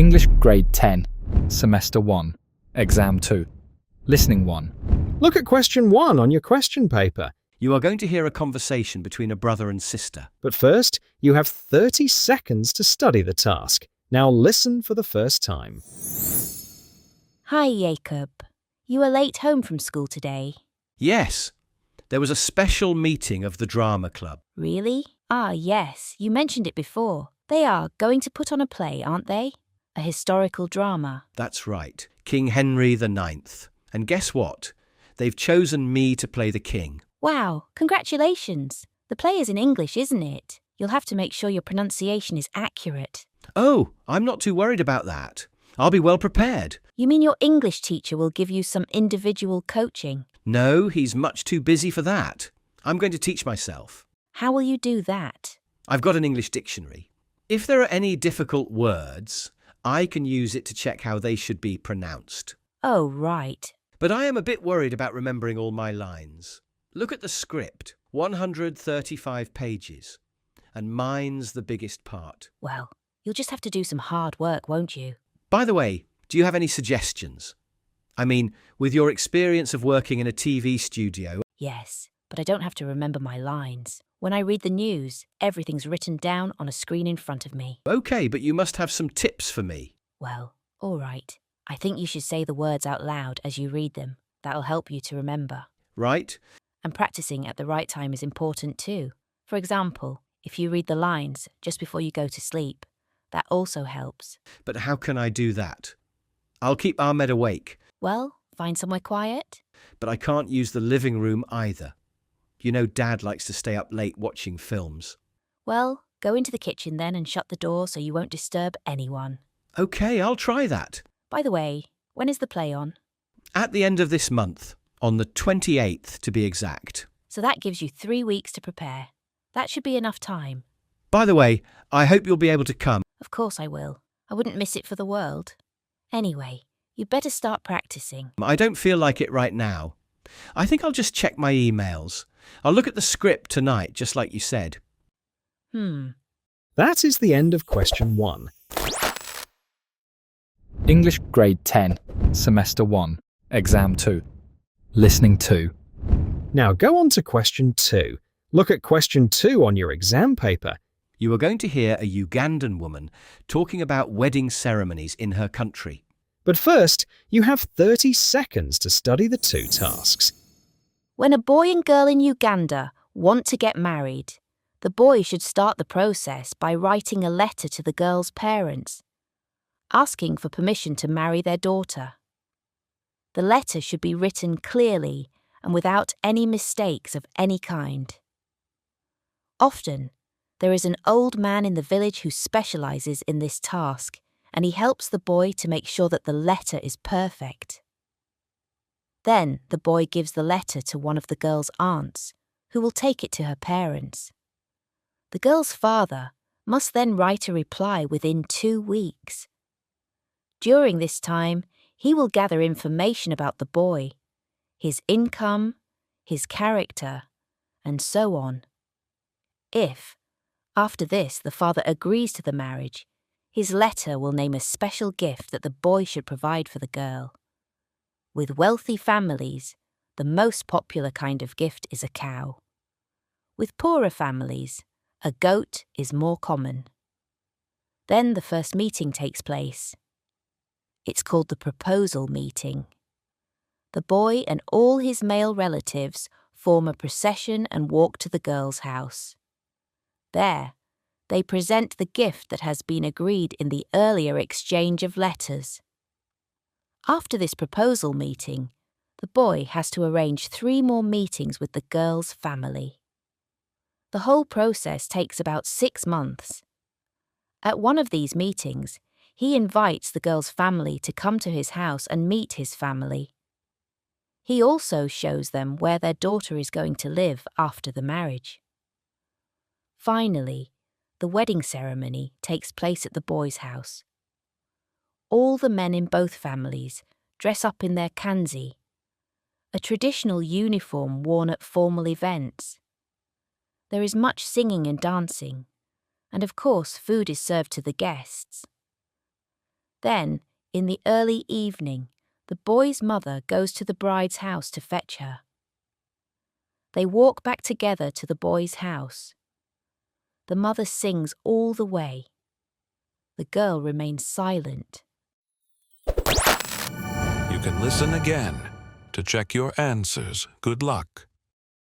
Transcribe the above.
English Grade 10, Semester 1, Exam 2, Listening 1. Look at question 1 on your question paper. You are going to hear a conversation between a brother and sister. But first, you have 30 seconds to study the task. Now listen for the first time. Hi, Jacob. You are late home from school today. Yes, there was a special meeting of the drama club. Really? Ah, yes, you mentioned it before. They are going to put on a play, aren't they? A historical drama. That's right, King Henry IX. And guess what? They've chosen me to play the king. Wow, congratulations. The play is in English, isn't it? You'll have to make sure your pronunciation is accurate. Oh, I'm not too worried about that. I'll be well prepared. You mean your English teacher will give you some individual coaching? No, he's much too busy for that. I'm going to teach myself. How will you do that? I've got an English dictionary. If there are any difficult words, I can use it to check how they should be pronounced. Oh, right. But I am a bit worried about remembering all my lines. Look at the script, 135 pages, and mine's the biggest part. Well, you'll just have to do some hard work, won't you? By the way, do you have any suggestions? I mean, with your experience of working in a TV studio. Yes, but I don't have to remember my lines. When I read the news, everything's written down on a screen in front of me. Okay, but you must have some tips for me. Well, all right. I think you should say the words out loud as you read them. That'll help you to remember. Right? And practicing at the right time is important too. For example, if you read the lines just before you go to sleep, that also helps. But how can I do that? I'll keep Ahmed awake. Well, find somewhere quiet. But I can't use the living room either. You know Dad likes to stay up late watching films. Well, go into the kitchen then and shut the door so you won't disturb anyone. Okay, I'll try that. By the way, when is the play on? At the end of this month, on the 28th to be exact. So that gives you 3 weeks to prepare. That should be enough time. By the way, I hope you'll be able to come. Of course I will. I wouldn't miss it for the world. Anyway, you'd better start practicing. I don't feel like it right now. I think I'll just check my emails. I'll look at the script tonight, just like you said. That is the end of question 1. English Grade 10, Semester 1, Exam 2, Listening 2. Now go on to question 2. Look at question 2 on your exam paper. You are going to hear a Ugandan woman talking about wedding ceremonies in her country. But first, you have 30 seconds to study the 2 tasks. When a boy and girl in Uganda want to get married, the boy should start the process by writing a letter to the girl's parents, asking for permission to marry their daughter. The letter should be written clearly and without any mistakes of any kind. Often, there is an old man in the village who specializes in this task, and he helps the boy to make sure that the letter is perfect. Then the boy gives the letter to one of the girl's aunts, who will take it to her parents. The girl's father must then write a reply within 2 weeks. During this time, he will gather information about the boy, his income, his character, and so on. If, after this, the father agrees to the marriage, his letter will name a special gift that the boy should provide for the girl. With wealthy families, the most popular kind of gift is a cow. With poorer families, a goat is more common. Then the first meeting takes place. It's called the proposal meeting. The boy and all his male relatives form a procession and walk to the girl's house. There, they present the gift that has been agreed in the earlier exchange of letters. After this proposal meeting, the boy has to arrange 3 more meetings with the girl's family. The whole process takes about 6 months. At one of these meetings, he invites the girl's family to come to his house and meet his family. He also shows them where their daughter is going to live after the marriage. Finally, the wedding ceremony takes place at the boy's house. All the men in both families dress up in their kanzi, a traditional uniform worn at formal events. There is much singing and dancing, and of course food is served to the guests. Then, in the early evening, the boy's mother goes to the bride's house to fetch her. They walk back together to the boy's house. The mother sings all the way. The girl remains silent. You can listen again to check your answers. Good luck.